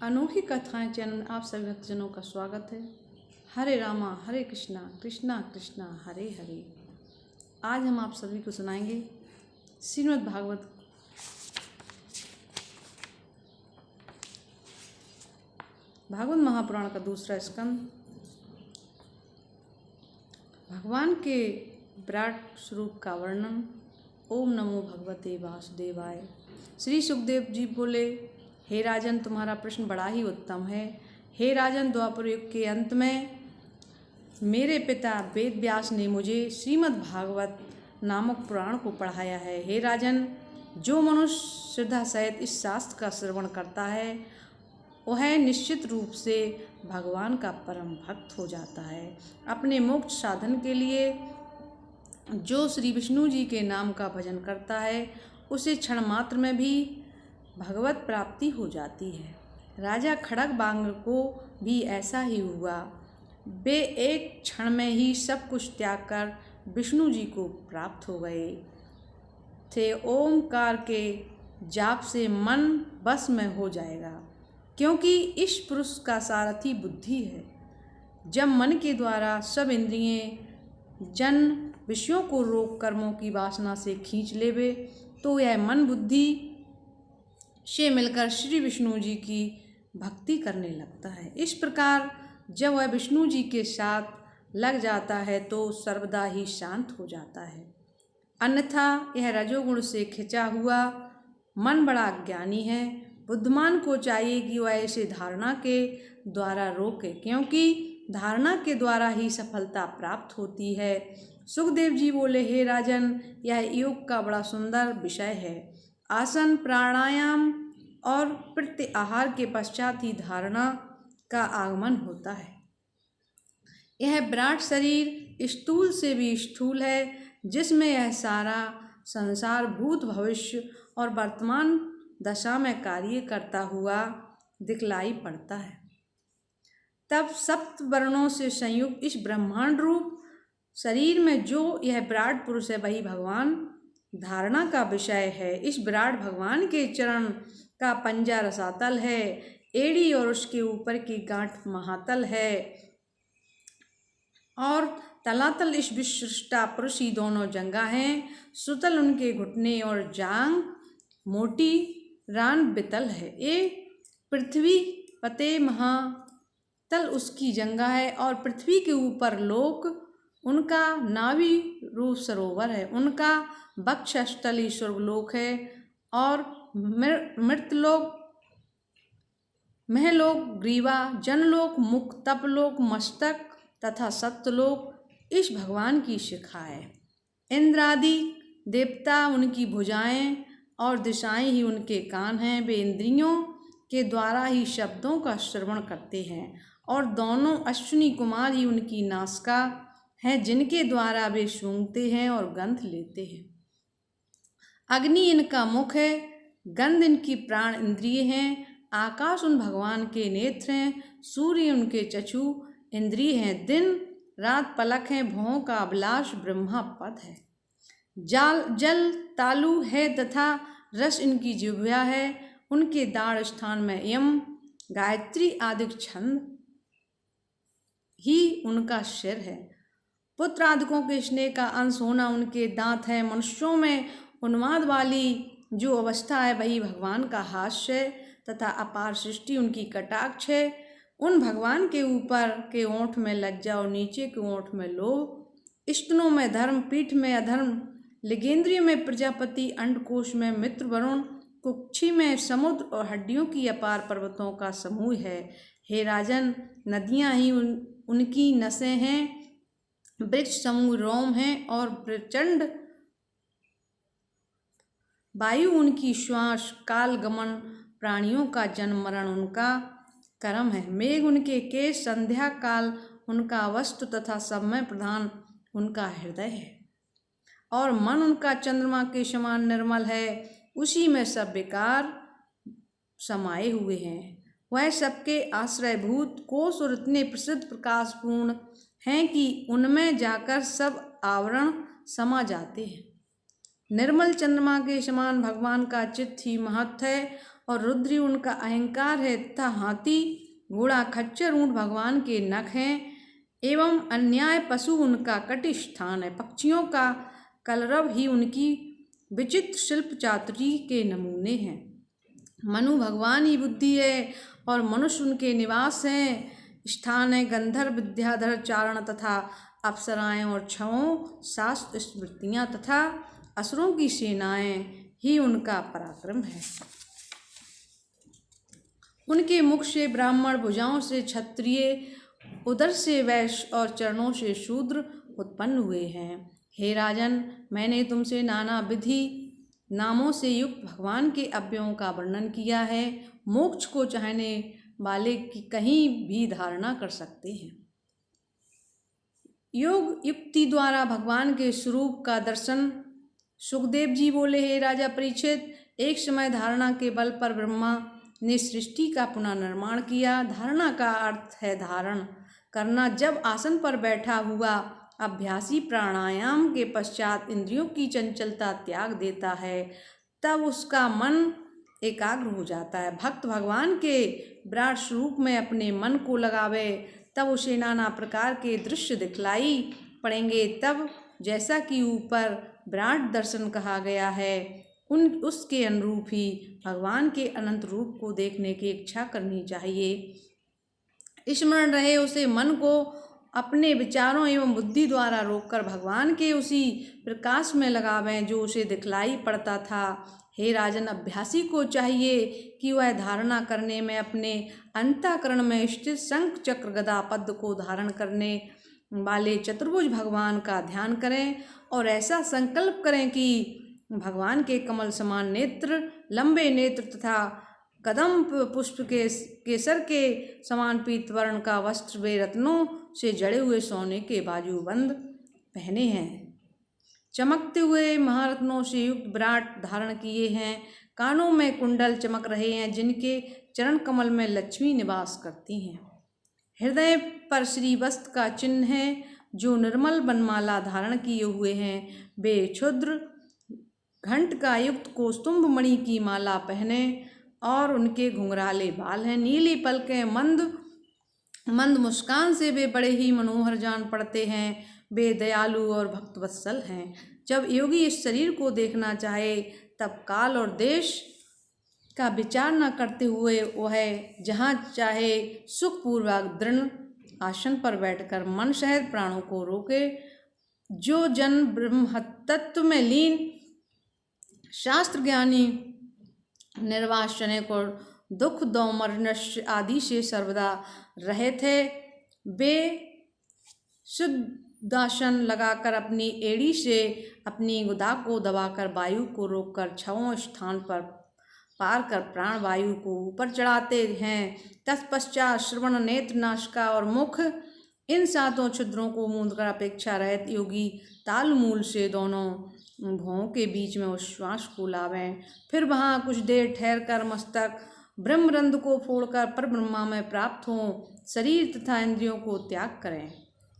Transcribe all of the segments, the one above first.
अनोखी कथाएं चैनल में आप सभी भक्तजनों का स्वागत है। हरे रामा हरे कृष्णा कृष्णा कृष्णा हरे हरे। आज हम आप सभी को सुनाएंगे श्रीमद् भागवत महापुराण का दूसरा स्कंद। भगवान के विराट स्वरूप का वर्णन। ओम नमो भगवते वासुदेवाय। श्री सुखदेव जी बोले, हे राजन, तुम्हारा प्रश्न बड़ा ही उत्तम है। हे राजन, द्वापर युग के अंत में मेरे पिता वेद व्यास ने मुझे श्रीमद् भागवत नामक पुराण को पढ़ाया है। हे राजन, जो मनुष्य श्रद्धा सहित इस शास्त्र का श्रवण करता है वह निश्चित रूप से भगवान का परम भक्त हो जाता है। अपने मोक्ष साधन के लिए जो श्री विष्णु जी के नाम का भजन करता है उसे क्षण मात्र में भी भगवत प्राप्ति हो जाती है। राजा खड़गवांग को भी ऐसा ही हुआ। वे एक क्षण में ही सब कुछ त्याग कर विष्णु जी को प्राप्त हो गए थे। ओमकार के जाप से मन बस में हो जाएगा, क्योंकि इस पुरुष का सारथी बुद्धि है। जब मन के द्वारा सब इंद्रियें जन विषयों को रोक कर्मों की वासना से खींच लेवे तो यह मन बुद्धि से मिलकर श्री विष्णु जी की भक्ति करने लगता है। इस प्रकार जब वह विष्णु जी के साथ लग जाता है तो सर्वदा ही शांत हो जाता है। अन्यथा यह रजोगुण से खिंचा हुआ मन बड़ा अज्ञानी है। बुद्धिमान को चाहिए कि वह इसे धारणा के द्वारा रोके, क्योंकि धारणा के द्वारा ही सफलता प्राप्त होती है। सुखदेव जी बोले, हे राजन, यह योग का बड़ा सुंदर विषय है। आसन, प्राणायाम और प्रत्याहार के पश्चात ही धारणा का आगमन होता है। यह विराट शरीर स्थूल से भी स्थूल है, जिसमें यह सारा संसार भूत भविष्य और वर्तमान दशा में कार्य करता हुआ दिखलाई पड़ता है। तब सप्त वर्णों से संयुक्त इस ब्रह्मांड रूप शरीर में जो यह विराट पुरुष है वही भगवान धारणा का विषय है। इस विराट भगवान के चरण का पंजा रसातल है, एड़ी और उसके ऊपर की गांठ महातल है और तलातल इस विशिष्टा पुरुष ही दोनों जंगा हैं। सुतल उनके घुटने और जांग मोटी रान बितल है। ये पृथ्वी पते महातल उसकी जंगा है और पृथ्वी के ऊपर लोक उनका नाभि रूप सरोवर है। उनका वक्षस्थल ही स्वर्गलोक है और मृतलोक महलोक ग्रीवा, जनलोक मुख, तपलोक मस्तक तथा सत्यलोक इस भगवान की शिखा है। इंद्रादि देवता उनकी भुजाएं और दिशाएं ही उनके कान हैं। वे इंद्रियों के द्वारा ही शब्दों का श्रवण करते हैं और दोनों अश्विनी कुमार ही उनकी नासिका हैं, जिनके द्वारा वे सूंघते हैं और गंध लेते हैं। अग्नि इनका मुख है, गंध इनकी प्राण इंद्रिय हैं, आकाश उन भगवान के नेत्र हैं, सूर्य उनके चक्षु इंद्रिय हैं, दिन रात पलक हैं, भौं का अभिलाष ब्रह्मा पद है। जल तालु है तथा रस इनकी जिह्वा है। उनके दाढ़ स्थान में यम गायत्री आदि छंद ही उनका सिर है। पुत्र आदिकों के स्नेह का अंश होना उनके दांत है। मनुष्यों में उन्माद वाली जो अवस्था है वही भगवान का हास्य है तथा अपार सृष्टि उनकी कटाक्ष है। उन भगवान के ऊपर के ओंठ में लज्जा और नीचे के ओंठ में लोभ, स्तनों में धर्म, पीठ में अधर्म, लिगेंद्रिय में प्रजापति, अंडकोश में मित्र वरुण, कुक्षी में समुद्र और हड्डियों की अपार पर्वतों का समूह है। हे राजन, नदियाँ ही उनकी नसें हैं, वृक्ष समूह रोम हैं और प्रचंड वायु उनकी श्वास, काल गमन प्राणियों का जन्म मरण उनका कर्म है। मेघ उनके केश, संध्या काल उनका वस्तु तथा समय प्रधान उनका हृदय है और मन उनका चंद्रमा के समान निर्मल है। उसी में सब विकार समाये हुए हैं। वह सबके आश्रयभूत कोष और इतने प्रसिद्ध प्रकाशपूर्ण हैं कि उनमें जाकर सब आवरण समा जाते हैं। निर्मल चंद्रमा के समान भगवान का चित्त ही महत्व है और रुद्री उनका अहंकार है तथा हाथी घोड़ा खच्चर ऊंट भगवान के नख हैं एवं अन्याय पशु उनका कटिस्थान है। पक्षियों का कलरव ही उनकी विचित्र शिल्प चातुरी के नमूने हैं। मनु भगवान ही बुद्धि है और मनुष्य उनके निवास हैं स्थान है। गंधर्व विद्याधर चारण तथा अप्सराएं और छवों शास्त्र स्मृतियाँ तथा असुरों की सेनाएं ही उनका पराक्रम है। उनके मुख से ब्राह्मण, भुजाओं से क्षत्रिय, उदर से वैश्य और चरणों से शूद्र उत्पन्न हुए हैं। हे राजन, मैंने तुमसे नाना विधि नामों से युक्त भगवान के अव्ययों का वर्णन किया है। मोक्ष को चाहने वाले की कहीं भी धारणा कर सकते हैं। योग युक्ति द्वारा भगवान के स्वरूप का दर्शन। सुखदेव जी बोले, हे राजा परीक्षित, एक समय धारणा के बल पर ब्रह्मा ने सृष्टि का पुनर्निर्माण किया। धारणा का अर्थ है धारण करना। जब आसन पर बैठा हुआ अभ्यासी प्राणायाम के पश्चात इंद्रियों की चंचलता त्याग देता है, तब उसका मन एकाग्र हो जाता है। भक्त भगवान के विराट स्वरूप में अपने मन को लगावे, तब उसे नाना प्रकार के दृश्य दिखलाई पड़ेंगे। तब जैसा कि ऊपर विराट दर्शन कहा गया है, उसके अनुरूप ही भगवान के अनंत रूप को देखने की इच्छा करनी चाहिए। स्मरण रहे, उसे मन को अपने विचारों एवं बुद्धि द्वारा रोककर भगवान के उसी प्रकाश में लगावें जो उसे दिखलाई पड़ता था। हे राजन, अभ्यासी को चाहिए कि वह धारणा करने में अपने अंतःकरण में स्थित शंख चक्र गदा पद्म को धारण करने वाले चतुर्भुज भगवान का ध्यान करें और ऐसा संकल्प करें कि भगवान के कमल समान नेत्र, लंबे नेत्र तथा कदम पुष्प के केसर के समान पीत वर्ण का वस्त्र वे रत्नों से जड़े हुए सोने के बाजूबंद पहने हैं। चमकते हुए महारत्नों से युक्त विराट धारण किए हैं। कानों में कुंडल चमक रहे हैं, जिनके चरण कमल में लक्ष्मी निवास करती हैं। हृदय पर श्री वस्त्र का चिन्ह है, जो निर्मल बनमाला धारण किए हुए हैं। वे क्षुद्र घंट का युक्त कौस्तुभ मणि की माला पहने और उनके घुंघराले बाल हैं। नीली पलकें, मंद मुस्कान से वे बड़े ही मनोहर जान पड़ते हैं। वे दयालु और भक्तवत्सल हैं। जब योगी इस शरीर को देखना चाहे, तब काल और देश का विचार न करते हुए वह जहाँ चाहे सुखपूर्वक दृढ़ आसन पर बैठकर मन सहित प्राणों को रोके। जो जन ब्रह्म तत्व में लीन शास्त्र ज्ञानी निर्वासनिक और दुख दौमनस्य आदि से सर्वदा रहे थे, वे शुद्धासन लगाकर अपनी एड़ी से अपनी गुदा को दबाकर वायु को रोककर छहों स्थान पर पार कर प्राण वायु को ऊपर चढ़ाते हैं। तत्पश्चात श्रवण, नेत्र, नासिका और मुख, इन सातों छिद्रों को मूंदकर अपेक्षा रहित योगी ताल मूल से दोनों भौं के बीच में उस श्वास को लावें। फिर वहाँ कुछ देर ठहर कर मस्तक ब्रह्मरंध्र को फोड़कर पर ब्रह्मा में प्राप्त हों। शरीर तथा इंद्रियों को त्याग करें,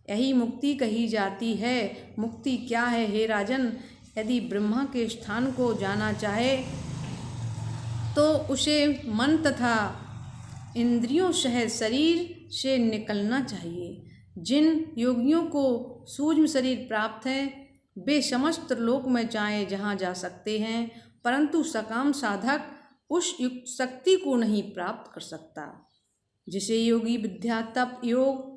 यही मुक्ति कही जाती है। मुक्ति क्या है हे राजन? यदि ब्रह्मा के स्थान को जाना चाहे तो उसे मन तथा इंद्रियों सहित शरीर से निकलना चाहिए। जिन योगियों को सूक्ष्म शरीर प्राप्त है, वे समस्त लोक में चाहे जहाँ जा सकते हैं, परंतु सकाम साधक उस युक्त शक्ति को नहीं प्राप्त कर सकता जिसे योगी विद्या, तप, योग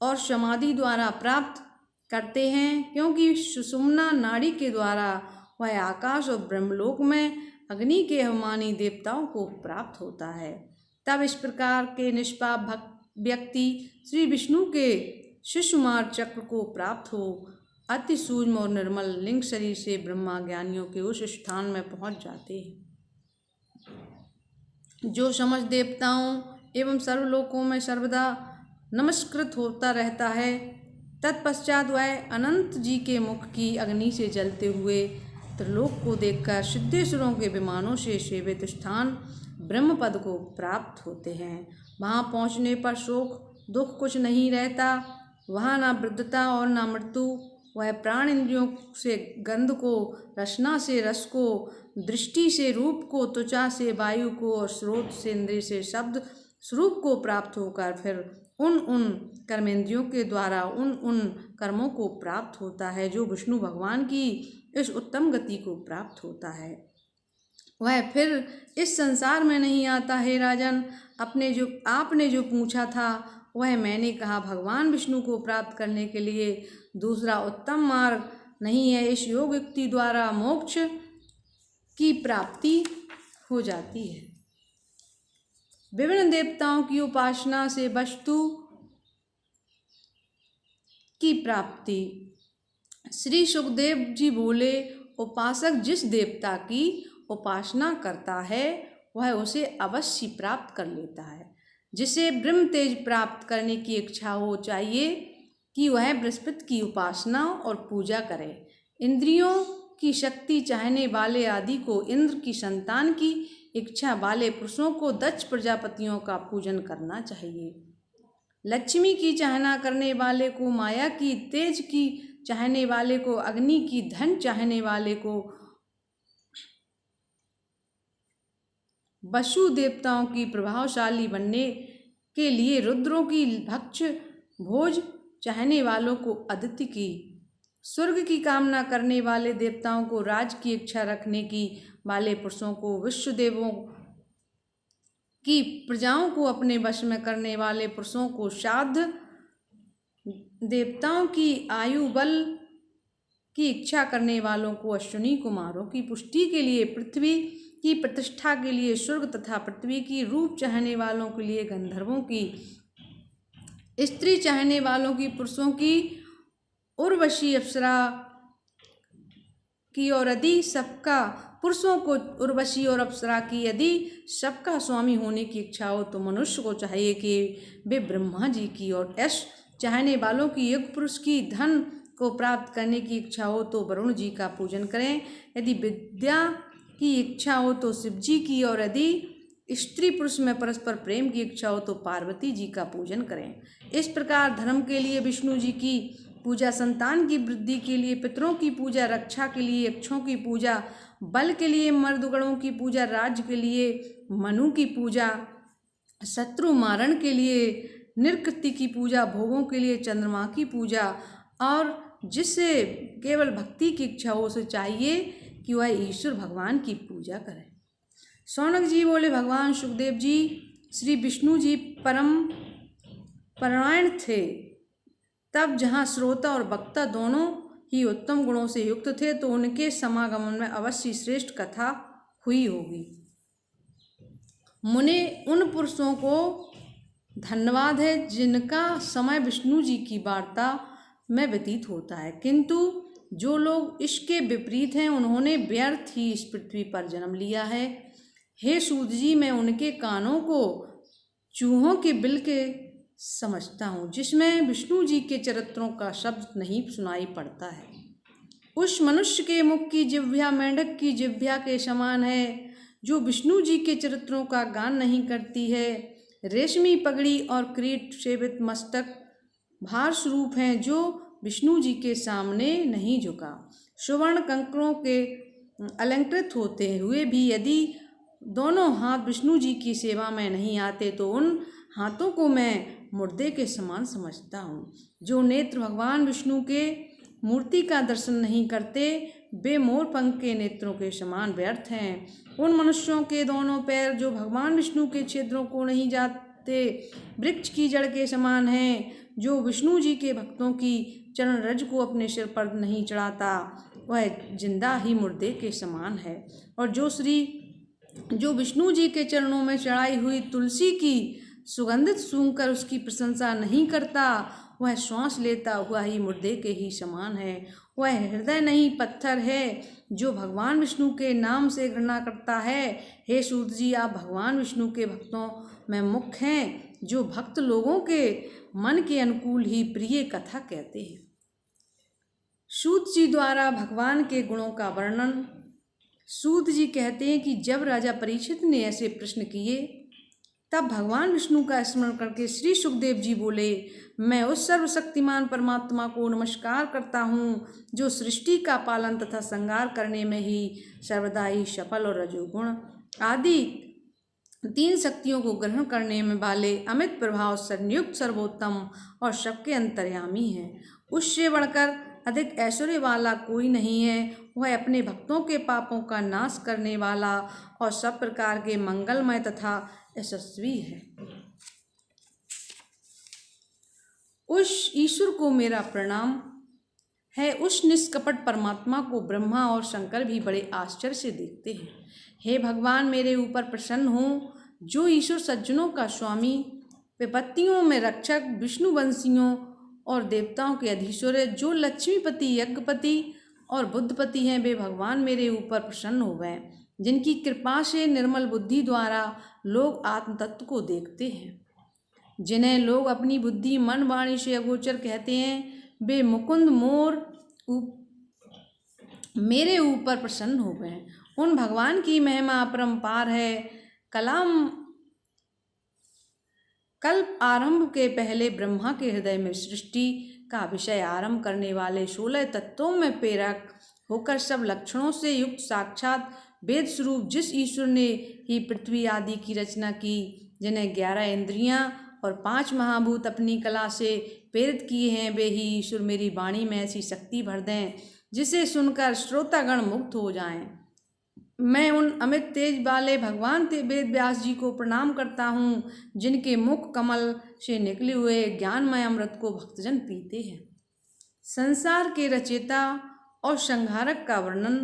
और समाधि द्वारा प्राप्त करते हैं, क्योंकि सुषुम्ना नाड़ी के द्वारा वह आकाश और ब्रह्मलोक में अग्नि के अभिमानी देवताओं को प्राप्त होता है। तब इस प्रकार के निष्पाप व्यक्ति श्री विष्णु के सुषुमार चक्र को प्राप्त हो अति सूक्ष्म और निर्मल लिंग शरीर से ब्रह्मा ज्ञानियों के उस स्थान में पहुंच जाते हैं जो समस्त देवताओं एवं सर्वलोकों में सर्वदा नमस्कृत होता रहता है। तत्पश्चात वह अनंत जी के मुख की अग्नि से जलते हुए त्रिलोक को देखकर सिद्धेश्वरों के विमानों से सेवित स्थान ब्रह्म पद को प्राप्त होते हैं। वहाँ पहुँचने पर शोक दुख कुछ नहीं रहता। वहाँ ना वृद्धता और ना मृत्यु। वह प्राण इंद्रियों से गंध को, रसना से रस को, दृष्टि से रूप को, त्वचा से वायु को और स्रोत से इंद्रिय से शब्द स्वरूप को प्राप्त होकर फिर उन कर्मेंद्रियों के द्वारा उन कर्मों को प्राप्त होता है जो विष्णु भगवान की इस उत्तम गति को प्राप्त होता है। वह फिर इस संसार में नहीं आता। हे राजन, आपने जो पूछा था वह मैंने कहा। भगवान विष्णु को प्राप्त करने के लिए दूसरा उत्तम मार्ग नहीं है। इस योग युक्ति द्वारा मोक्ष की प्राप्ति हो जाती है। विभिन्न देवताओं की उपासना से वस्तु की प्राप्ति। श्री सुखदेव जी बोले, उपासक जिस देवता की उपासना करता है वह उसे अवश्य प्राप्त कर लेता है। जिसे ब्रह्म तेज प्राप्त करने की इच्छा हो, चाहिए कि वह बृहस्पति की उपासना और पूजा करे। इंद्रियों की शक्ति चाहने वाले आदि को, इंद्र की संतान की इच्छा वाले पुरुषों को दक्ष प्रजापतियों का पूजन करना चाहिए। लक्ष्मी की चाहना करने वाले को, माया की, तेज की चाहने वाले को, अग्नि की, धन चाहने वाले को, वसु देवताओं की प्रभावशाली बनने के लिए रुद्रों की, भक्ष भोज चाहने वालों को अदिति की, स्वर्ग की कामना करने वाले देवताओं को, राज की इच्छा रखने की वाले पुरुषों को, विश्वदेवों की प्रजाओं को अपने वश में करने वाले पुरुषों को, श्राद्ध देवताओं की आयु बल की इच्छा करने वालों को, अश्विनी कुमारों की पुष्टि के लिए, पृथ्वी की प्रतिष्ठा के लिए स्वर्ग तथा पृथ्वी की रूप चाहने वालों के लिए गंधर्वों की, स्त्री चाहने वालों की, पुरुषों की उर्वशी अप्सरा की, और यदि सबका पुरुषों को उर्वशी और अप्सरा की यदि सबका स्वामी होने की इच्छा हो तो मनुष्य को चाहिए कि वे ब्रह्मा जी की, और यश चाहने वालों की, युग पुरुष की, धन को प्राप्त करने की इच्छा हो तो वरुण जी का पूजन करें। यदि विद्या की इच्छा हो तो शिव जी की, और यदि स्त्री पुरुष में परस्पर प्रेम की इच्छा हो तो पार्वती जी का पूजन करें। इस प्रकार धर्म के लिए विष्णु जी की पूजा, संतान की वृद्धि के लिए पितरों की पूजा, रक्षा के लिए यक्षों की पूजा, बल के लिए मर्दगणों की पूजा, राज्य के लिए मनु की पूजा, शत्रु मारण के लिए निर्कृति की पूजा, भोगों के लिए चंद्रमा की पूजा, और जिससे केवल भक्ति की इच्छा हो उसे चाहिए कि वह ईश्वर भगवान की पूजा करे। शौनक जी बोले, भगवान सुखदेव जी श्री विष्णु जी परम परायण थे। तब जहाँ श्रोता और वक्ता दोनों ही उत्तम गुणों से युक्त थे तो उनके समागमन में अवश्य श्रेष्ठ कथा हुई होगी। मुने उन पुरुषों को धन्यवाद है जिनका समय विष्णु जी की वार्ता में व्यतीत होता है, किंतु जो लोग इसके विपरीत हैं उन्होंने व्यर्थ ही इस पृथ्वी पर जन्म लिया है। हे सूत जी, मैं उनके कानों को चूहों के बिल के समझता हूँ जिसमें विष्णु जी के चरित्रों का शब्द नहीं सुनाई पड़ता है। उस मनुष्य के मुख की जिह्वा मेंढक की जिह्वा के समान है जो विष्णु जी के चरित्रों का गान नहीं करती है। रेशमी पगड़ी और किरीट सेवित मस्तक भार स्वरूप हैं जो विष्णु जी के सामने नहीं झुका। सुवर्ण कंकड़ों के अलंकृत होते हुए भी यदि दोनों हाथ विष्णु जी की सेवा में नहीं आते तो उन हाथों को मैं मुर्दे के समान समझता हूँ। जो नेत्र भगवान विष्णु के मूर्ति का दर्शन नहीं करते वे मोर पंख के नेत्रों के समान व्यर्थ हैं। उन मनुष्यों के दोनों पैर जो भगवान विष्णु के छिद्रों को नहीं जाते वृक्ष की जड़ के समान हैं। जो विष्णु जी के भक्तों की चरण रज को अपने सिर पर नहीं चढ़ाता वह जिंदा ही मुर्दे के समान है। और जो विष्णु जी के चरणों में चढ़ाई हुई तुलसी की सुगंधित सूंघकर उसकी प्रशंसा नहीं करता वह श्वास लेता हुआ ही मुर्दे के ही समान है। वह हृदय नहीं पत्थर है जो भगवान विष्णु के नाम से घृणा करता है। हे सूत जी, आप भगवान विष्णु के भक्तों में मुख्य हैं जो भक्त लोगों के मन के अनुकूल ही प्रिय कथा कहते हैं। सूत जी द्वारा भगवान के गुणों का वर्णन। सूत जी कहते हैं कि जब राजा परीक्षित ने ऐसे प्रश्न किए तब भगवान विष्णु का स्मरण करके श्री सुखदेव जी बोले, मैं उस सर्वशक्तिमान परमात्मा को नमस्कार करता हूँ जो सृष्टि का पालन तथा संहार करने में ही सर्वदा ही सफल और रजोगुण आदि 3 शक्तियों को ग्रहण करने में वाले अमित प्रभाव संयुक्त सर्वोत्तम और सबके अंतर्यामी है। उससे बढ़कर अधिक ऐश्वर्य वाला कोई नहीं है। वह अपने भक्तों के पापों का नाश करने वाला और सब प्रकार के मंगलमय तथा यशस्वी है। उस ईश्वर को मेरा प्रणाम है। उस निष्कपट परमात्मा को ब्रह्मा और शंकर भी बड़े आश्चर्य से देखते हैं। हे भगवान, मेरे ऊपर प्रसन्न हो। जो ईश्वर सज्जनों का स्वामी, विपत्तियों में रक्षक, विष्णुवंशियों और देवताओं के अधीश्वर है, जो लक्ष्मीपति, यज्ञपति और बुद्धपति हैं, वे भगवान मेरे ऊपर प्रसन्न हो गए, जिनकी कृपा से निर्मल बुद्धि द्वारा लोग आत्म तत्व को देखते हैं। जिन्हें लोग अपनी बुद्धि मन वाणी से अगोचर कहते हैं, वे मुकुंद मेरे ऊपर प्रसन्न हो गए। उन भगवान की महिमा अपरंपार है। कल्प आरंभ के पहले ब्रह्मा के हृदय में सृष्टि का विषय आरंभ करने वाले 16 तत्वों में प्रेरक होकर सब लक्षणों से युक्त साक्षात वेद स्वरूप जिस ईश्वर ने ही पृथ्वी आदि की रचना की, जिन्हें 11 इंद्रियां और 5 महाभूत अपनी कला से प्रेरित किए हैं, वे ही ईश्वर मेरी वाणी में ऐसी शक्ति भर दें जिसे सुनकर श्रोतागण मुक्त हो जाएं। मैं उन अमित तेज वाले भगवान वेद व्यास जी को प्रणाम करता हूँ, जिनके मुख कमल से निकले हुए ज्ञानमय अमृत को भक्तजन पीते हैं। संसार के रचयिता और संहारक का वर्णन,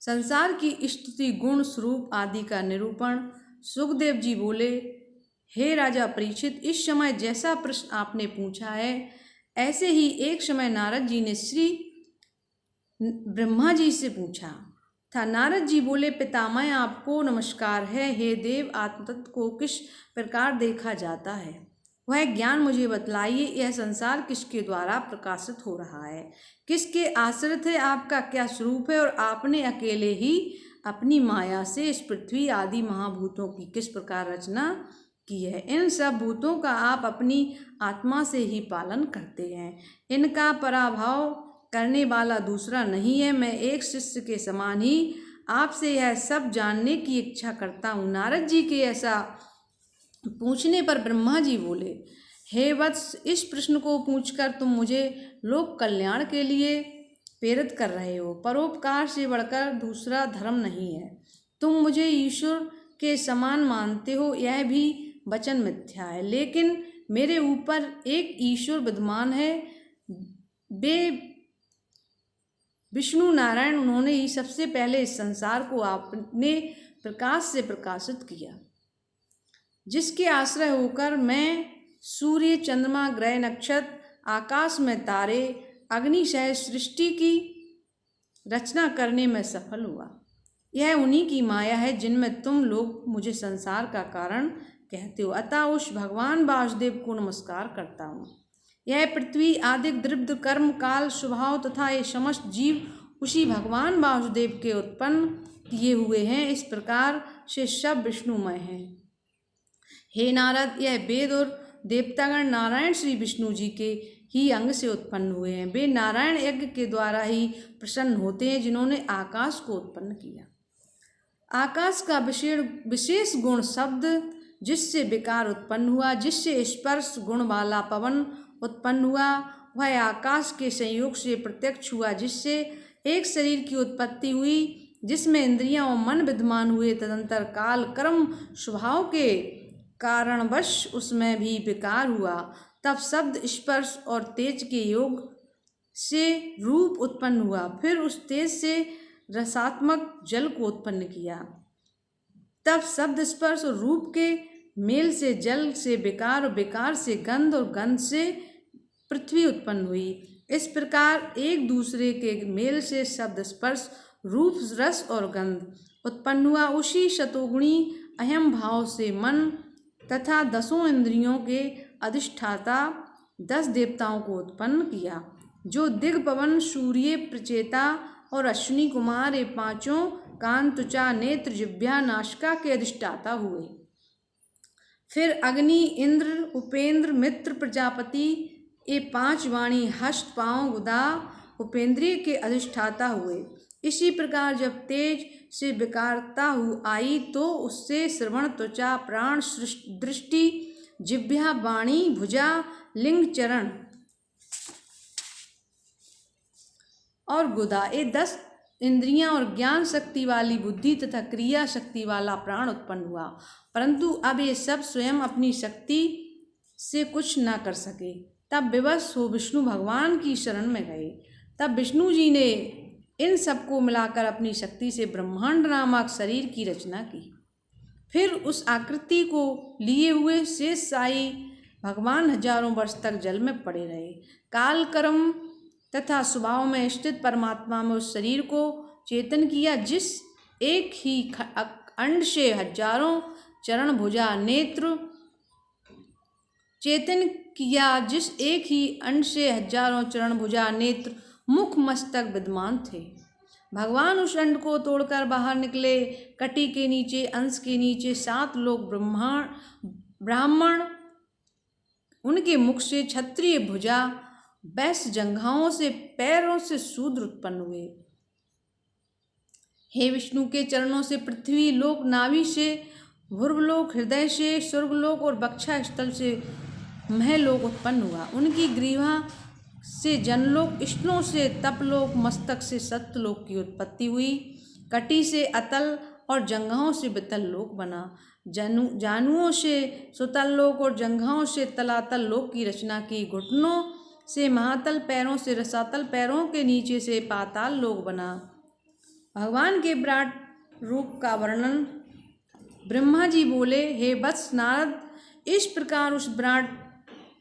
संसार की स्तुति, गुण, स्वरूप आदि का निरूपण। सुखदेव जी बोले, हे राजा परीक्षित, इस समय जैसा प्रश्न आपने पूछा है, ऐसे ही एक समय नारद जी ने श्री ब्रह्मा जी से पूछा था। नारद जी बोले, पितामह आपको नमस्कार है। हे देव, आत्मतत्व को किस प्रकार देखा जाता है, वह ज्ञान मुझे बतलाइए। यह संसार किसके द्वारा प्रकाशित हो रहा है, किसके आश्रित है, आपका क्या स्वरूप है, और आपने अकेले ही अपनी माया से इस पृथ्वी आदि महाभूतों की किस प्रकार रचना की है। इन सब भूतों का आप अपनी आत्मा से ही पालन करते हैं। इनका पराभव करने वाला दूसरा नहीं है। मैं एक शिष्य के समान ही आपसे यह सब जानने की इच्छा करता हूँ। नारद जी के ऐसा पूछने पर ब्रह्मा जी बोले, हे वत्स, इस प्रश्न को पूछकर तुम मुझे लोक कल्याण के लिए प्रेरित कर रहे हो। परोपकार से बढ़कर दूसरा धर्म नहीं है। तुम मुझे ईश्वर के समान मानते हो, यह भी वचन मिथ्या है। लेकिन मेरे ऊपर एक ईश्वर विद्यमान है, वे विष्णु नारायण। उन्होंने ही सबसे पहले इस संसार को अपने प्रकाश से प्रकाशित किया, जिसके आश्रय होकर मैं सूर्य, चंद्रमा, ग्रह, नक्षत्र, आकाश में तारे, अग्नि सहित सृष्टि की रचना करने में सफल हुआ। यह उन्हीं की माया है जिनमें तुम लोग मुझे संसार का कारण कहते हो। अतः उस भगवान वासुदेव को नमस्कार करता हूँ। यह पृथ्वी आदि द्रव्य, कर्म, काल, स्वभाव तथा ये समस्त जीव उसी भगवान वासुदेव के उत्पन्न किए हुए हैं। इस प्रकार से सब विष्णुमय हैं। हे नारद, यह वेद और देवतागण नारायण श्री विष्णु जी के ही अंग से उत्पन्न हुए हैं। वे नारायण यज्ञ के द्वारा ही प्रसन्न होते हैं, जिन्होंने आकाश को उत्पन्न किया। आकाश का विशेष गुण शब्द, जिससे विकार उत्पन्न हुआ, जिससे स्पर्श गुण वाला पवन उत्पन्न हुआ, वह आकाश के संयोग से प्रत्यक्ष हुआ, जिससे एक शरीर की उत्पत्ति हुई, जिसमें इंद्रियां और मन विद्यमान हुए। तदंतर काल कर्म स्वभाव के कारणवश उसमें भी विकार हुआ। तब शब्द, स्पर्श और तेज के योग से रूप उत्पन्न हुआ। फिर उस तेज से रसात्मक जल को उत्पन्न किया। तब शब्द, स्पर्श और रूप के मेल से जल से विकार, और विकार से गंध, और गंध से पृथ्वी उत्पन्न हुई। इस प्रकार एक दूसरे के मेल से शब्द, स्पर्श, रूप, रस और गंध उत्पन्न हुआ। उसी शतोगुणी अहम भाव से मन तथा 10 इंद्रियों के अधिष्ठाता 10 देवताओं को उत्पन्न किया, जो दिग्पवन, सूर्य, प्रचेता और अश्विनी कुमार, ये 5 कान, त्वचा, नेत्र, जिह्वा, नासिका के अधिष्ठाता हुए। फिर अग्नि, इंद्र, उपेंद्र, मित्र, प्रजापति ये 5 वाणी हस्त, पांव, गुदा, उपेंद्रिय के अधिष्ठाता हुए। इसी प्रकार जब तेज से विकारता आई तो उससे श्रवण, त्वचा, प्राण, दृष्टि, जिह्वा, वाणी, भुजा, लिंग, चरण और गुदा ये 10 इंद्रियां और ज्ञान शक्ति वाली बुद्धि तथा क्रिया शक्ति वाला प्राण उत्पन्न हुआ। परंतु अब ये सब स्वयं अपनी शक्ति से कुछ न कर सके। तब विवश हो विष्णु भगवान की शरण में गए। तब विष्णु जी ने इन सबको मिलाकर अपनी शक्ति से ब्रह्मांड नामक शरीर की रचना की। फिर उस आकृति को लिए हुए शेष साई भगवान हजारों वर्ष तक जल में पड़े रहे। काल, कर्म तथा स्वभाव में स्थित परमात्मा में उस शरीर को चेतन किया, जिस एक ही अंड से हजारों चरण, भुजा, नेत्र चेतन किया, जिस एक ही अंड से हजारों चरण, भुजा, नेत्र, मुख, मस्तक विद्यमान थे। भगवान उस अंड को तोड़कर बाहर निकले। कटी के नीचे, अंश के नीचे 7 लोग ब्राह्मण, उनके मुख से क्षत्रिय, भुजा, वैश्य, जंघाओं से, पैरों से शूद्र उत्पन्न हुए। हे विष्णु के चरणों से पृथ्वी लोक, नाभि से भूर्वलोक, हृदय से स्वर्गलोक और वक्षा स्थल से महलोक उत्पन्न हुआ। उनकी ग्रीवा से जनलोक, स्तनों से तपलोक, मस्तक से सत्यलोक की उत्पत्ति हुई। कटी से अतल और जंघाओं से वितल लोक बना। जानुओं से सुतल लोक और जंघाओं से तलातल लोक की रचना की। घुटनों से महातल, पैरों से रसातल, पैरों के नीचे से पाताल लोक बना। भगवान के विराट रूप का वर्णन ब्रह्मा जी बोले, हे वत्स नारद, इस प्रकार उस विराट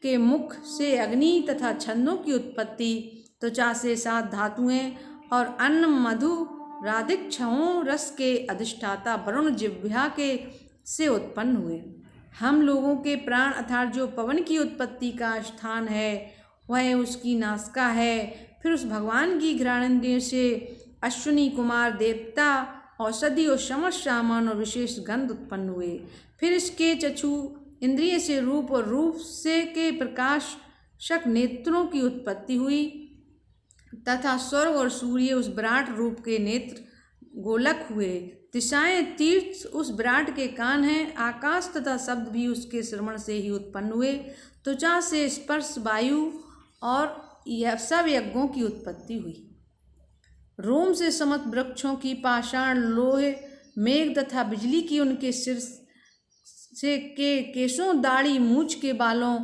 के मुख से अग्नि तथा छंदों की उत्पत्ति, त्वचा से 7 धातुएं और अन्न, मधु, राधिक, छहों रस के अधिष्ठाता वरुण, जिह्वा के से उत्पन्न हुए। हम लोगों के प्राण अर्थात जो पवन की उत्पत्ति का स्थान है वह उसकी नासिका है। फिर उस भगवान की घ्राणेन्द्रिय से अश्विनी कुमार देवता, औषधि और समस्त सामान और विशेष गंध उत्पन्न हुए। फिर इसके चक्षु इंद्रिय से रूप और रूप से के प्रकाशक नेत्रों की उत्पत्ति हुई तथा स्वर्ग और सूर्य उस विराट रूप के नेत्र गोलक हुए। दिशाएं, तीर्थ उस विराट के कान हैं। आकाश तथा शब्द भी उसके श्रवण से ही उत्पन्न हुए। त्वचा से स्पर्श, वायु और यह सब यज्ञों की उत्पत्ति हुई। रोम से समस्त वृक्षों की, पाषाण, लोहे, मेघ तथा बिजली की उनके सिर से के केशों, दाढ़ी, मूछ के बालों,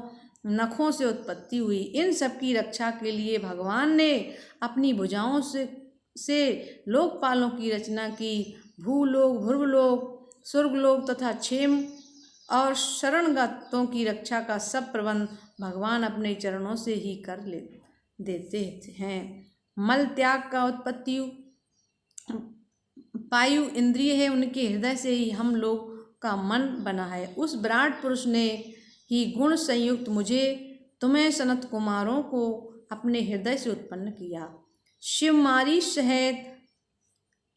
नखों से उत्पत्ति हुई। इन सब की रक्षा के लिए भगवान ने अपनी भुजाओं से लोकपालों की रचना की। भूलोक, भुर्वलोक, स्वर्गलोक तथा क्षेम और शरणगतों की रक्षा का सब प्रबंध भगवान अपने चरणों से ही कर देते हैं। मल त्याग का उत्पत्ति पायु इंद्रिय है, उनके हृदय से ही हम लोग का मन बना है। उस विराट पुरुष ने ही गुण संयुक्त मुझे, तुम्हें, सनत कुमारों को अपने हृदय से उत्पन्न किया। शिवमारी सहित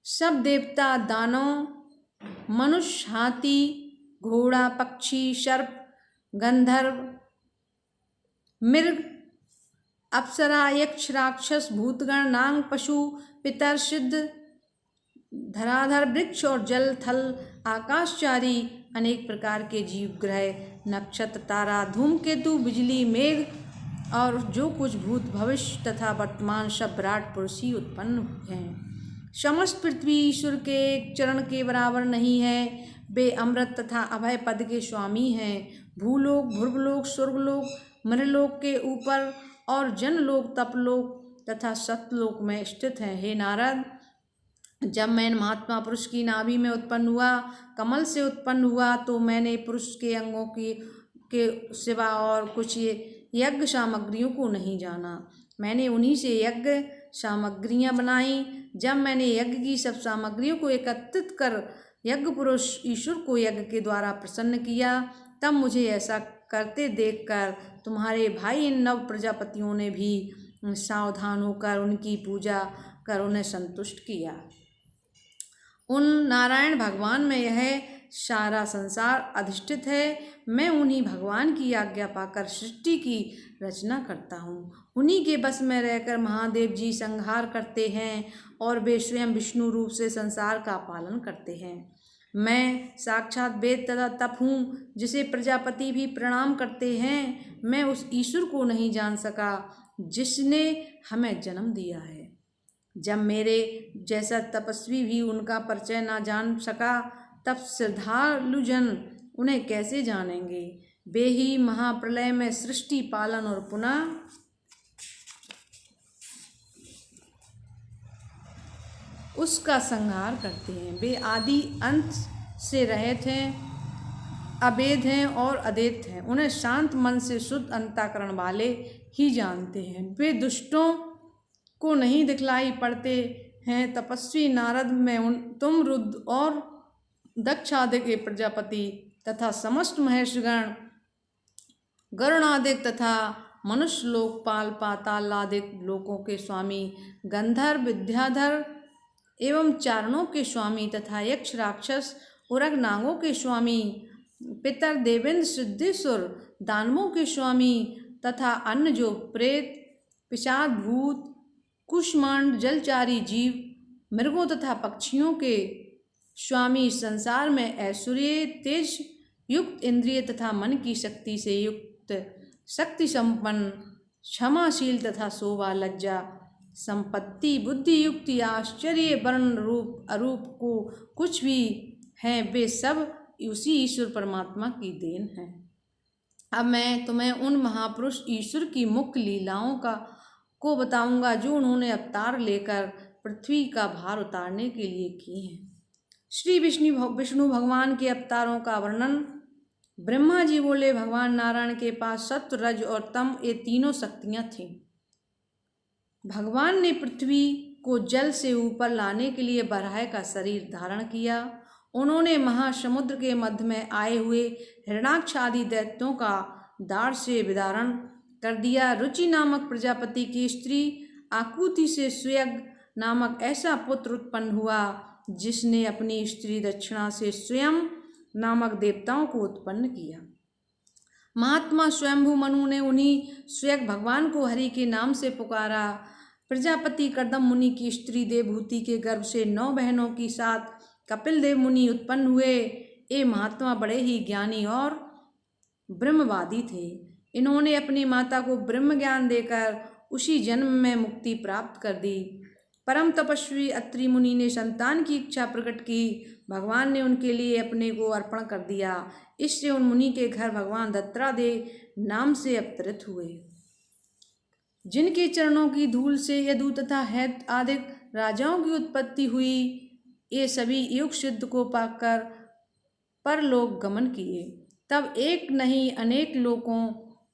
सब देवता, दानव, मनुष्य, हाथी, घोड़ा, पक्षी, सर्प, गंधर्व, मृग, अप्सरा, यक्ष, राक्षस, भूतगण, नाग, पशु, पितर, सिद्ध, धराधर, वृक्ष और जल, थल, आकाशचारी, अनेक प्रकार के जीव, ग्रह, नक्षत्र, तारा, धूमकेतु, बिजली, मेघ और जो कुछ भूत, भविष्य तथा वर्तमान सब विराट पुरुष ही उत्पन्न हुए हैं। समस्त पृथ्वी ईश्वर के एक चरण के बराबर नहीं है। वे अमृत तथा अभय पद के स्वामी हैं। भूलोक, भुर्वलोक, स्वर्गलोक, मृलोक के ऊपर और जनलोक, तपलोक तथा सतलोक में स्थित हैं। हे नारद, जब मैं महात्मा पुरुष की नाभि में उत्पन्न हुआ, कमल से उत्पन्न हुआ, तो मैंने पुरुष के अंगों के सिवा और कुछ यज्ञ सामग्रियों को नहीं जाना। मैंने उन्हीं से यज्ञ सामग्रियां बनाई। जब मैंने यज्ञ की सब सामग्रियों को एकत्रित कर यज्ञ पुरुष ईश्वर को यज्ञ के द्वारा प्रसन्न किया, तब मुझे ऐसा करते देखकर तुम्हारे भाई इन 9 प्रजापतियों ने भी सावधान होकर उनकी पूजा कर उन्हें संतुष्ट किया। उन नारायण भगवान में यह सारा संसार अधिष्ठित है। मैं उन्हीं भगवान की आज्ञा पाकर सृष्टि की रचना करता हूँ। उन्हीं के बस में रहकर महादेव जी संहार करते हैं और वे स्वयं विष्णु रूप से संसार का पालन करते हैं। मैं साक्षात वेद तथा तप हूँ जिसे प्रजापति भी प्रणाम करते हैं। मैं उस ईश्वर को नहीं जान सका जिसने हमें जन्म दिया है। जब मेरे जैसा तपस्वी भी उनका परिचय ना जान सका तब श्रद्धालु जन उन्हें कैसे जानेंगे। वे ही महाप्रलय में सृष्टि पालन और पुनः उसका संहार करते हैं। वे आदि अंत से रहित हैं, अभेद हैं और अद्वैत हैं। उन्हें शांत मन से शुद्ध अंतःकरण वाले ही जानते हैं। वे दुष्टों को नहीं दिखलाई पड़ते हैं। तपस्वी नारद में तुम रुद्र और दक्ष आदि के प्रजापति तथा समस्त महर्षिगण, गरुणादिक तथा मनुष्य लोकपाल, पाताल आदि लोकों के स्वामी, गंधर्व, विद्याधर एवं चारणों के स्वामी तथा यक्ष, राक्षस, उरग, नागों के स्वामी, पितर, देवेंद्र, सिद्धेश्वर, दानवों के स्वामी तथा अन्य जो प्रेत, पिशाच, भूत, कुष्मांड, जलचारी जीव, मृगों तथा पक्षियों के स्वामी, संसार में ऐश्वर्य, तेज युक्त, इंद्रिय तथा मन की शक्ति से युक्त, शक्ति संपन्न, क्षमाशील तथा शोभा, लज्जा, संपत्ति, बुद्धि, युक्ति, आश्चर्य, वर्ण, रूप, अरूप को कुछ भी हैं, वे सब उसी ईश्वर परमात्मा की देन है। अब मैं तुम्हें उन महापुरुष ईश्वर की मुख्य लीलाओं को बताऊंगा जो उन्होंने अवतार लेकर पृथ्वी का भार उतारने के लिए किए हैं। श्री विष्णु भगवान के अवतारों का वर्णन। ब्रह्मा जी बोले, भगवान नारायण के पास सत्व, रज और तम ये तीनों शक्तियां थीं। भगवान ने पृथ्वी को जल से ऊपर लाने के लिए बराह का शरीर धारण किया। उन्होंने महासमुद्र के मध्य में आए हुए हिरणाक्ष आदि दैत्यों का दाढ़ से विदारण कर दिया। रुचि नामक प्रजापति की स्त्री आकुति से स्वयं नामक ऐसा पुत्र उत्पन्न हुआ जिसने अपनी स्त्री दक्षिणा से स्वयं नामक देवताओं को उत्पन्न किया। महात्मा स्वयंभू मनु ने उन्हीं स्वयं भगवान को हरि के नाम से पुकारा। प्रजापति कर्दम मुनि की स्त्री देवहूति के गर्भ से 9 बहनों की साथ कपिल देव मुनि उत्पन्न हुए। ये महात्मा बड़े ही ज्ञानी और ब्रह्मवादी थे। इन्होंने अपनी माता को ब्रह्म ज्ञान देकर उसी जन्म में मुक्ति प्राप्त कर दी। परम तपस्वी अत्रि मुनि ने संतान की इच्छा प्रकट की। भगवान ने उनके लिए अपने को अर्पण कर दिया। इससे उन मुनि के घर भगवान दत्तात्रेय नाम से अवतरित हुए, जिनके चरणों की धूल से यदु तथा हैत आदि राजाओं की उत्पत्ति हुई। ये सभी योग सिद्ध को पाकर परलोक गमन किए। तब एक नहीं अनेक लोकों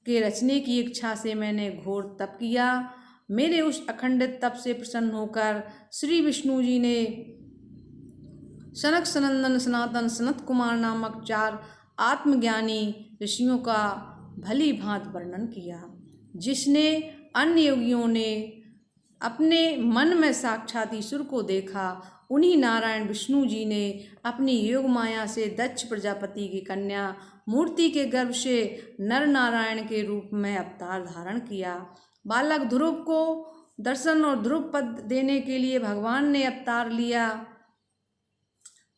के रचने की इच्छा से मैंने घोर तप किया। मेरे उस अखंडित तप से प्रसन्न होकर श्री विष्णु जी ने सनक, सनंदन, सनातन, सनत कुमार नामक 4 आत्मज्ञानी ऋषियों का भली भांति वर्णन किया, जिसने अन्य योगियों ने अपने मन में साक्षात ईश्वर को देखा। उन्हीं नारायण विष्णु जी ने अपनी योग माया से दक्ष प्रजापति की कन्या मूर्ति के गर्भ से नर नारायण के रूप में अवतार धारण किया। बालक ध्रुव को दर्शन और ध्रुव पद देने के लिए भगवान ने अवतार लिया।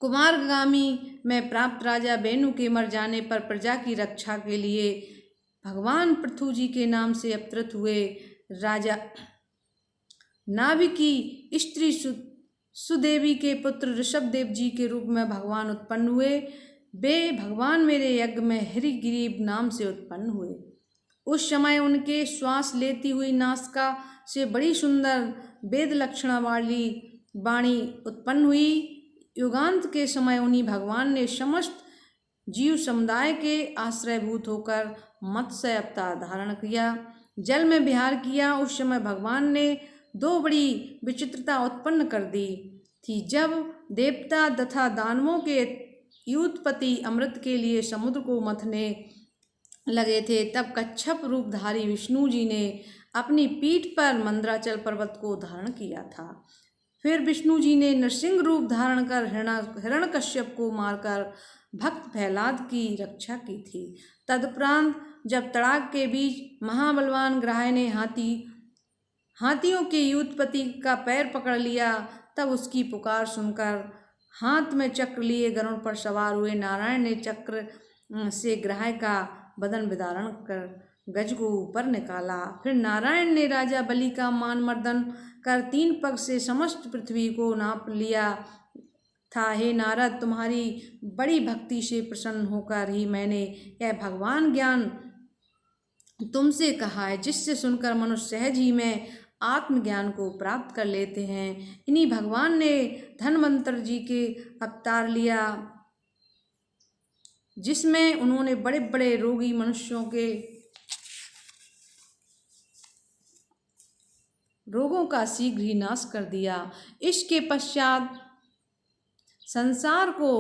कुमारगामी में प्राप्त राजा बेनु के मर जाने पर प्रजा की रक्षा के लिए भगवान पृथु जी के नाम से अवतरित हुए। राजा नाभि की स्त्री सुदेवी के पुत्र ऋषभदेव जी के रूप में भगवान उत्पन्न हुए। वे भगवान मेरे यज्ञ में हरिग्रीव नाम से उत्पन्न हुए। उस समय उनके श्वास लेती हुई नासिका से बड़ी सुंदर वेद लक्षणा वाली वाणी उत्पन्न हुई। युगांत के समय उन्हीं भगवान ने समस्त जीव समुदाय के आश्रयभूत होकर मत्स्य अवतार धारण किया, जल में विहार किया। उस समय भगवान ने 2 बड़ी विचित्रता उत्पन्न कर दी थी। जब देवता तथा दानवों के युद्धपति अमृत के लिए समुद्र को मथने लगे थे, तब कच्छप रूपधारी विष्णु जी ने अपनी पीठ पर मंदराचल पर्वत को धारण किया था। फिर विष्णु जी ने नरसिंह रूप धारण कर हिरण्यकश्यप को मारकर भक्त प्रहलाद की रक्षा की थी। तदुपरांत जब तड़ाक के बीच महाबलवान ग्राह्य ने हाथियों के युद्धपति का पैर पकड़ लिया, तब उसकी पुकार सुनकर हाथ में चक्र लिए गरुड़ पर सवार हुए नारायण ने चक्र से ग्राह्य का बदन विदारण कर गज को ऊपर निकाला। फिर नारायण ने राजा बलि का मान मर्दन कर 3 पग से समस्त पृथ्वी को नाप लिया था। हे नारद, तुम्हारी बड़ी भक्ति से प्रसन्न होकर ही मैंने यह भगवान ज्ञान तुमसे कहा है, जिससे सुनकर मनुष्य सहज ही में आत्मज्ञान को प्राप्त कर लेते हैं। इन्हीं भगवान ने धन्वंतर जी के अवतार लिया, जिसमें उन्होंने बड़े बड़े रोगी मनुष्यों के रोगों का शीघ्र ही नाश कर दिया। इसके पश्चात संसार को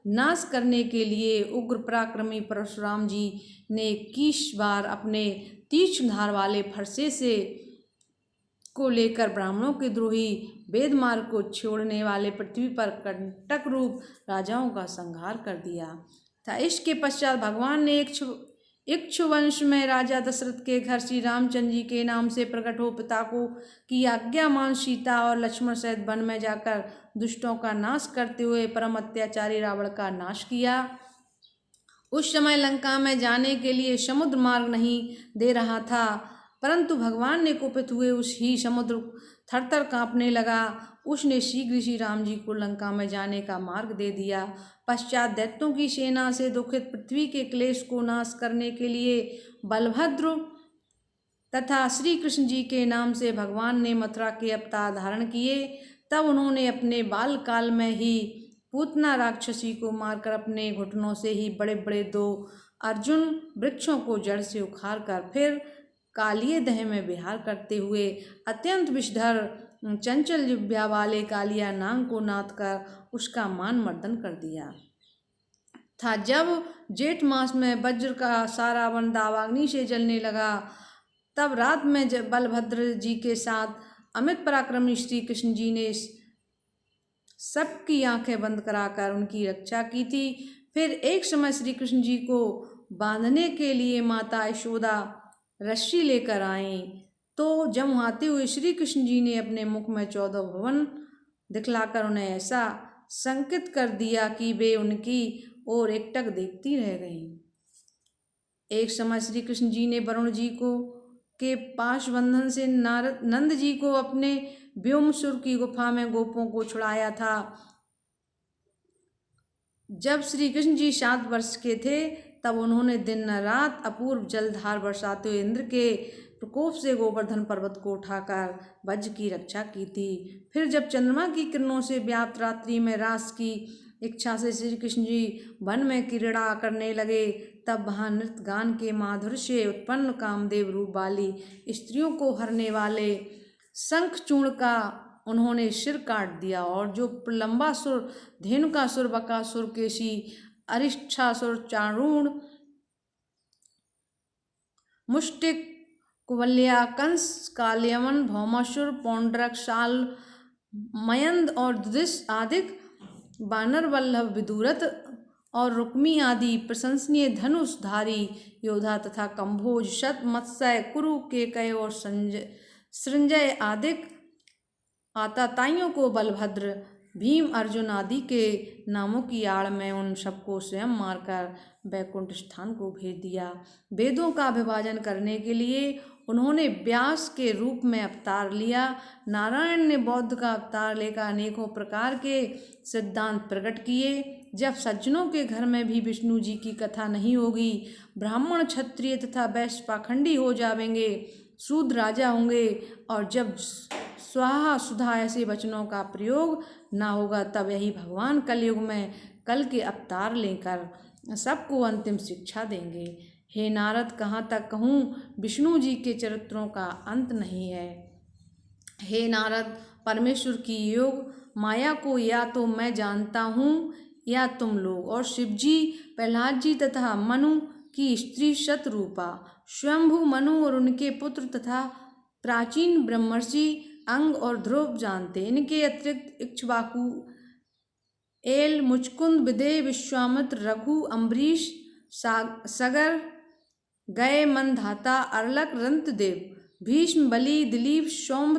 नाश करने के लिए उग्र पराक्रमी परशुराम जी ने 21 बार अपने तीक्ष्ण धार वाले फरसे से को लेकर ब्राह्मणों के द्रोही वेद मार्ग को छोड़ने वाले पृथ्वी पर कंटक रूप राजाओं का संहार कर दिया था। इसके पश्चात भगवान ने इक्ष्वाकु में राजा दशरथ के घर श्री रामचंद्र जी के नाम से प्रकट हो पिता को की आज्ञा मान सीता और लक्ष्मण सहित वन में जाकर दुष्टों का नाश करते हुए परम अत्याचारी रावण का नाश किया। उस समय लंका में जाने के लिए समुद्र मार्ग नहीं दे रहा था, परंतु भगवान ने कुपित हुए उस ही समुद्र थरथर कांपने लगा। उसने शीघ्र श्री राम जी को लंका में जाने का मार्ग दे दिया। पश्चात दैत्यों की सेना से दुखित पृथ्वी के क्लेश को नाश करने के लिए बलभद्र तथा श्री कृष्ण जी के नाम से भगवान ने मथुरा के अवतार धारण किए। तब उन्होंने अपने बाल काल में ही पूतना राक्षसी को मारकर अपने घुटनों से ही बड़े बड़े 2 अर्जुन वृक्षों को जड़ से उखाड़ कर फिर कालिए दह में विहार करते हुए अत्यंत विषधर चंचल जिह्वा वाले कालिया नाग को नाथ कर उसका मान मर्दन कर दिया था। जब जेठ मास में वज्र का सारा वन दावाग्नि से जलने लगा, तब रात में जब बलभद्र जी के साथ अमित पराक्रमी श्री कृष्ण जी ने सबकी आंखें बंद कराकर उनकी रक्षा की थी। फिर एक समय श्री कृष्ण जी को बांधने के लिए माता यशोदा रस्सी लेकर आईं, तो जमुआते हुए श्री कृष्ण जी ने अपने मुख में 14 भुवन दिखलाकर उन्हें ऐसा संकेत कर दिया कि वे उनकी ओर एकटक देखती रह गईं। एक समय श्री कृष्ण जी ने वरुण जी को के पाश बंधन से नंद जी को अपने व्योमसुर की गुफा में गोपों को छुड़ाया था। जब श्री कृष्ण जी 7 वर्ष के थे, तब उन्होंने दिन रात अपूर्व जलधार बरसाते हुए इंद्र के प्रकोप से गोवर्धन पर्वत को उठाकर वज्र की रक्षा की थी। फिर जब चंद्रमा की किरणों से व्याप्त रात्रि में रास की इच्छा से श्री कृष्ण जी वन में क्रीड़ा करने लगे, तब वहाँ नृत्य गान के माधुर्य से उत्पन्न कामदेव रूप वाली स्त्रियों को हरने वाले शंखचूर्ण का उन्होंने सिर काट दिया, और जो प्रलंबासुर, धेनुकासुर, बकासुर, केशी, अरिष्ठासुर, चारूण, मुष्टिक, कुवल्या, कंस, कालयवन, भौमासुर, पौंड्रक, शाल, मयंद और दुदिश आदि वानर वल्लभ, विदुरथ और रुक्मी आदि प्रशंसनीय धनुषधारी योद्धा तथा कंभोज, शत, मत्स्य, कुरु, केकय और सृंजय आदि आताताइयों को बलभद्र, भीम, अर्जुन आदि के नामों की आड़ में उन सबको स्वयं मारकर वैकुंठ स्थान को भेज दिया। वेदों का विभाजन करने के लिए उन्होंने व्यास के रूप में अवतार लिया। नारायण ने बौद्ध का अवतार लेकर अनेकों प्रकार के सिद्धांत प्रकट किए। जब सज्जनों के घर में भी विष्णु जी की कथा नहीं होगी, ब्राह्मण, क्षत्रिय तथा वैश्य पाखंडी हो जाएंगे, शूद्र राजा होंगे, और जब स्वाहा सुधा ऐसे वचनों का प्रयोग ना होगा, तब यही भगवान कलयुग में कल के अवतार लेकर सबको अंतिम शिक्षा देंगे। हे नारद, कहाँ तक कहूँ, विष्णु जी के चरित्रों का अंत नहीं है। हे नारद, परमेश्वर की योग माया को या तो मैं जानता हूँ या तुम लोग, और शिव जी, प्रहलाद जी तथा मनु की स्त्री शतरूपा, स्वयंभू मनु और उनके पुत्र तथा प्राचीन ब्रह्मर्षि अंग और ध्रुव जानते। इनके अतिरिक्त एल मुचकुंद विदेह विश्वामित्र रघु अम्बरीश सगर गए मनधाता अरलक रंतदेव भीष्म बलि दिलीप सोम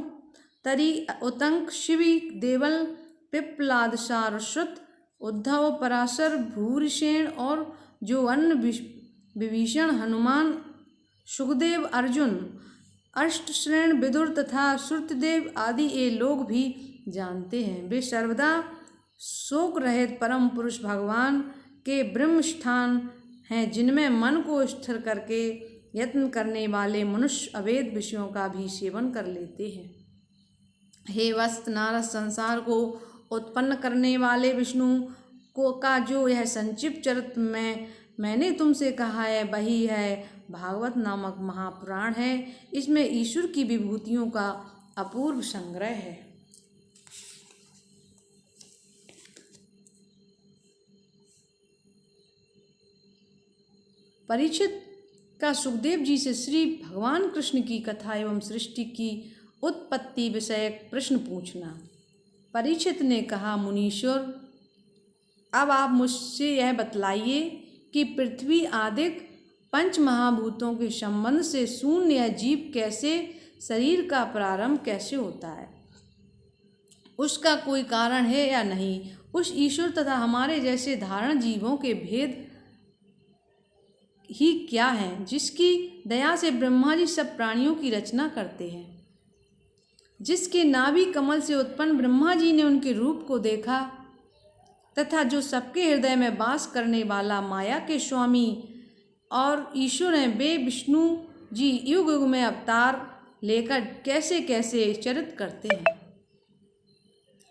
तरी उतंक शिवि देवल पिप्लाद सारस्वत उद्धव पराशर भूरिसेन और जो अन्य विभीषण हनुमान सुखदेव अर्जुन अष्टश्रेण विदुर तथा श्रुतदेव आदि ये लोग भी जानते हैं। वे सर्वदा शोक रहित परम पुरुष भगवान के ब्रह्म स्थान हैं, जिनमें मन को स्थिर करके यत्न करने वाले मनुष्य अवैध विषयों का भी सेवन कर लेते हैं। हे वस्त नारद, संसार को उत्पन्न करने वाले विष्णु को का जो यह संक्षिप्त चरित्र मैंने तुमसे कहा है वही है भागवत नामक महापुराण है। इसमें ईश्वर की विभूतियों का अपूर्व संग्रह है। परीक्षित का सुखदेव जी से श्री भगवान कृष्ण की कथा एवं सृष्टि की उत्पत्ति विषयक प्रश्न पूछना। परीक्षित ने कहा, मुनीश्वर, अब आप मुझसे यह बतलाइए कि पृथ्वी आदिक पंच महाभूतों के संबंध से शून्य यह जीव कैसे शरीर का प्रारंभ कैसे होता है, उसका कोई कारण है या नहीं। उस ईश्वर तथा हमारे जैसे धारण जीवों के भेद ही क्या है, जिसकी दया से ब्रह्मा जी सब प्राणियों की रचना करते हैं। जिसके नाभि कमल से उत्पन्न ब्रह्मा जी ने उनके रूप को देखा तथा जो सबके हृदय में वास करने वाला माया के स्वामी और ईश्वर हैं, वे विष्णु जी युग युग में अवतार लेकर कैसे कैसे चरित करते हैं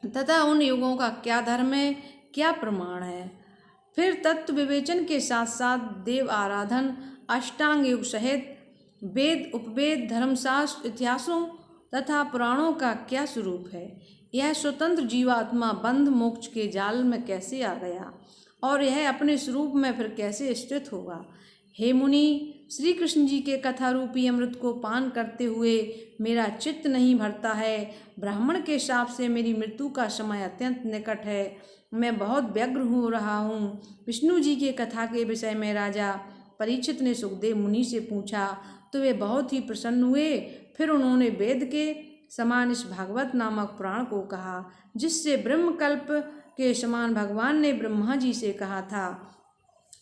तथा उन युगों का क्या धर्म है, क्या प्रमाण है। फिर तत्व विवेचन के साथ साथ देव आराधन, अष्टांग योग सहित वेद उपवेद धर्मशास्त्र इतिहासों तथा पुराणों का क्या स्वरूप है। यह स्वतंत्र जीवात्मा बंध मोक्ष के जाल में कैसे आ गया और यह अपने स्वरूप में फिर कैसे स्थित होगा। हे मुनि, श्री कृष्ण जी के कथा रूपी अमृत को पान करते हुए मेरा चित्त नहीं भरता है। ब्राह्मण के शाप से मेरी मृत्यु का समय अत्यंत निकट है। मैं बहुत व्यग्र हो रहा हूँ। विष्णु जी के कथा के विषय में राजा परीक्षित ने सुखदेव मुनि से पूछा तो वे बहुत ही प्रसन्न हुए। फिर उन्होंने वेद के समान इस भागवत नामक पुराण को कहा, जिससे ब्रह्मकल्प के समान भगवान ने ब्रह्मा जी से कहा था।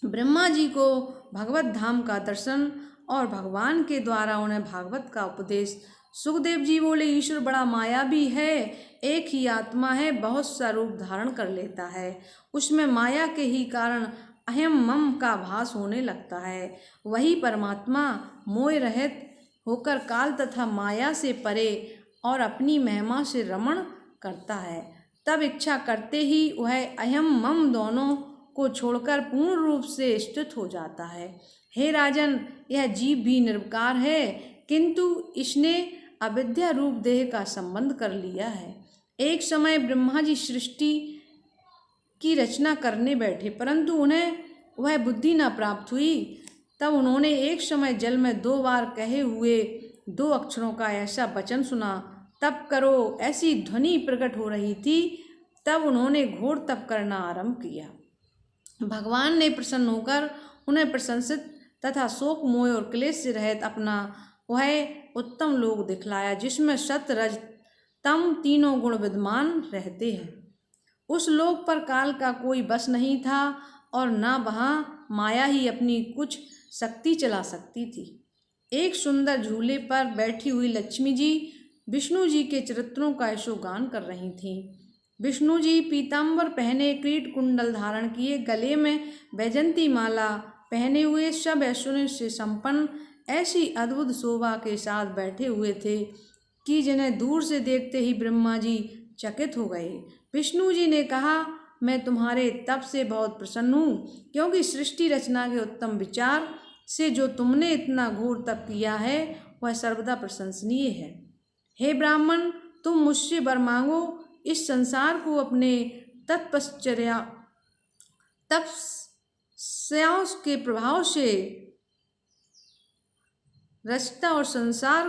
ब्रह्मा जी को भगवत धाम का दर्शन और भगवान के द्वारा उन्हें भागवत का उपदेश। सुखदेव जी बोले, ईश्वर बड़ा मायावी है, एक ही आत्मा है, बहुत सा रूप धारण कर लेता है। उसमें माया के ही कारण अहम मम का भास होने लगता है। वही परमात्मा मोह रहित होकर काल तथा माया से परे और अपनी महिमा से रमण करता है। तब इच्छा करते ही वह अहम मम दोनों को छोड़कर पूर्ण रूप से स्थित हो जाता है। हे राजन, यह जीव भी निर्विकार है, किंतु इसने अविद्या रूप देह का संबंध कर लिया है। एक समय ब्रह्मा जी सृष्टि की रचना करने बैठे, परंतु उन्हें वह बुद्धि न प्राप्त हुई। तब उन्होंने एक समय जल में 2 बार कहे हुए 2 अक्षरों का ऐसा वचन सुना, तप करो। ऐसी ध्वनि प्रकट हो रही थी। तब उन्होंने घोर तप करना आरंभ किया। भगवान ने प्रसन्न होकर उन्हें प्रशंसित तथा शोक मोह और क्लेश से रहित अपना वह उत्तम लोक दिखलाया, जिसमें सत रज तम तीनों गुण विद्यमान रहते हैं। उस लोक पर काल का कोई बस नहीं था और न वहाँ माया ही अपनी कुछ शक्ति चला सकती थी। एक सुंदर झूले पर बैठी हुई लक्ष्मी जी विष्णु जी के चरित्रों का यशोगान कर रही थीं। विष्णु जी पीताम्बर पहने, क्रीट कुंडल धारण किए, गले में वैजंती माला पहने हुए, सब ऐश्वर्य से संपन्न ऐसी अद्भुत शोभा के साथ बैठे हुए थे कि जिन्हें दूर से देखते ही ब्रह्मा जी चकित हो गए। विष्णु जी ने कहा, मैं तुम्हारे तप से बहुत प्रसन्न हूँ, क्योंकि सृष्टि रचना के उत्तम विचार से जो तुमने इतना घोर तप किया है वह सर्वदा प्रशंसनीय है। हे ब्राह्मण, तुम मुझसे वर मांगो। इस संसार को अपने तपश्चर्या के प्रभाव से रचता और संसार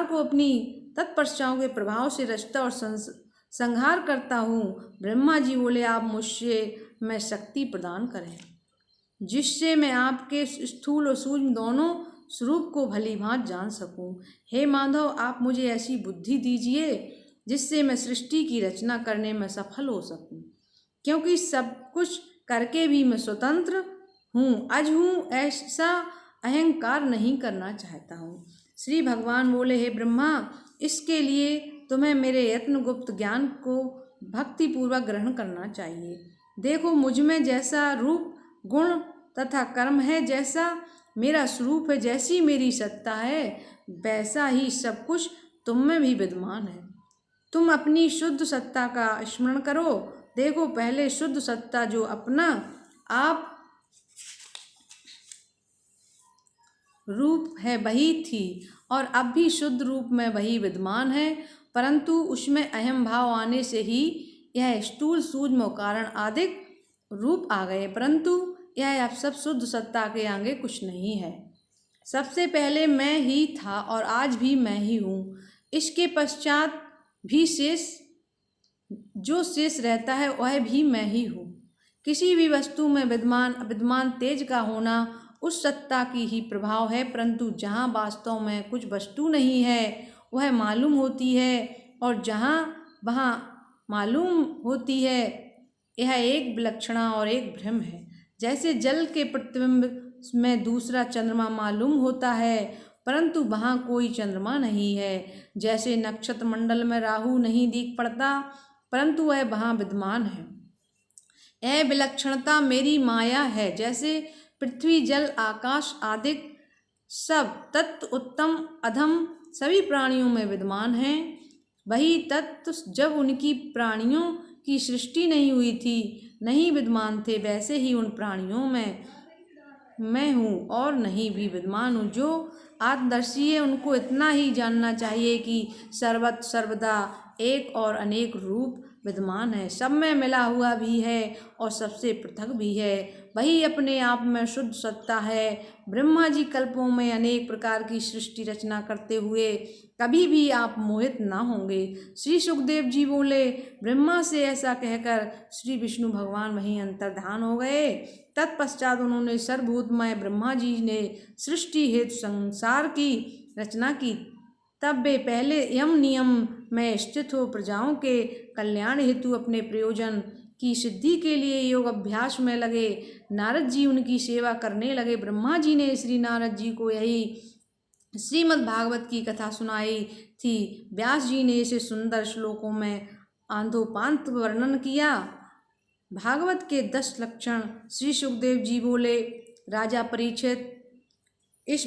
को अपनी तत्पश्चाओं के प्रभाव से रचता और संहार करता हूँ। ब्रह्मा जी बोले, आप मुझसे मैं शक्ति प्रदान करें जिससे मैं आपके स्थूल और सूक्ष्म दोनों स्वरूप को भली भांति जान सकूं। हे माधव, आप मुझे ऐसी बुद्धि दीजिए जिससे मैं सृष्टि की रचना करने में सफल हो सकूं, क्योंकि सब कुछ करके भी मैं स्वतंत्र हूँ, अज हूँ, ऐसा अहंकार नहीं करना चाहता हूँ। श्री भगवान बोले, हे ब्रह्मा, इसके लिए तुम्हें मेरे यत्न गुप्त ज्ञान को भक्तिपूर्वक ग्रहण करना चाहिए। देखो, मुझ में जैसा रूप गुण तथा कर्म है, जैसा मेरा स्वरूप है, जैसी मेरी सत्ता है, वैसा ही सब कुछ तुम में भी विद्यमान है। तुम अपनी शुद्ध सत्ता का स्मरण करो। देखो, पहले शुद्ध सत्ता जो अपना आप रूप है वही थी और अब भी शुद्ध रूप में वही विद्यमान है, परंतु उसमें अहम भाव आने से ही यह स्थूल सूक्ष्म कारण आदि रूप आ गए, परंतु यह अब सब शुद्ध सत्ता के आगे कुछ नहीं है। सबसे पहले मैं ही था और आज भी मैं ही हूँ। इसके पश्चात भी जो शेष रहता है वह भी मैं ही हूँ। किसी भी वस्तु में विद्यमान अविद्यमान तेज का होना उस सत्ता की ही प्रभाव है, परंतु जहाँ वास्तव में कुछ वस्तु नहीं है वह मालूम होती है, और जहाँ वहाँ मालूम होती है यह एक विलक्षणा और एक भ्रम है। जैसे जल के प्रतिबिंब में दूसरा चंद्रमा मालूम होता है, परंतु वहाँ कोई चंद्रमा नहीं है। जैसे नक्षत्र मंडल में राहु नहीं दिख पड़ता, परंतु वह वहाँ विद्यमान है। यह विलक्षणता मेरी माया है। जैसे पृथ्वी जल आकाश आदि सब तत्व उत्तम अधम सभी प्राणियों में विद्यमान हैं, वही तत्व जब उनकी प्राणियों की सृष्टि नहीं हुई थी नहीं विद्यमान थे, वैसे ही उन प्राणियों में मैं हूँ और नहीं भी विद्यमान हूँ। जो आत्मदर्शी है उनको इतना ही जानना चाहिए कि सर्वदा एक और अनेक रूप विद्यमान है, सब में मिला हुआ भी है और सबसे पृथक भी है, वही अपने आप में शुद्ध सत्ता है। ब्रह्मा जी कल्पों में अनेक प्रकार की सृष्टि रचना करते हुए कभी भी आप मोहित ना होंगे। श्री सुखदेव जी बोले, ब्रह्मा से ऐसा कहकर श्री विष्णु भगवान वहीं अंतर्धान हो गए। तत्पश्चात उन्होंने सर्वभूतमय ब्रह्मा जी ने सृष्टि हेतु संसार की रचना की। तब वे पहले यम नियम में स्थित हो प्रजाओं के कल्याण हेतु अपने प्रयोजन की सिद्धि के लिए योग अभ्यास में लगे। नारद जी उनकी सेवा करने लगे। ब्रह्मा जी ने श्री नारद जी को यही श्रीमद् भागवत की कथा सुनाई थी। व्यास जी ने इसे सुंदर श्लोकों में आंधोपांत वर्णन किया। भागवत के 10 लक्षण। श्री सुखदेव जी बोले, राजा परीक्षित, इस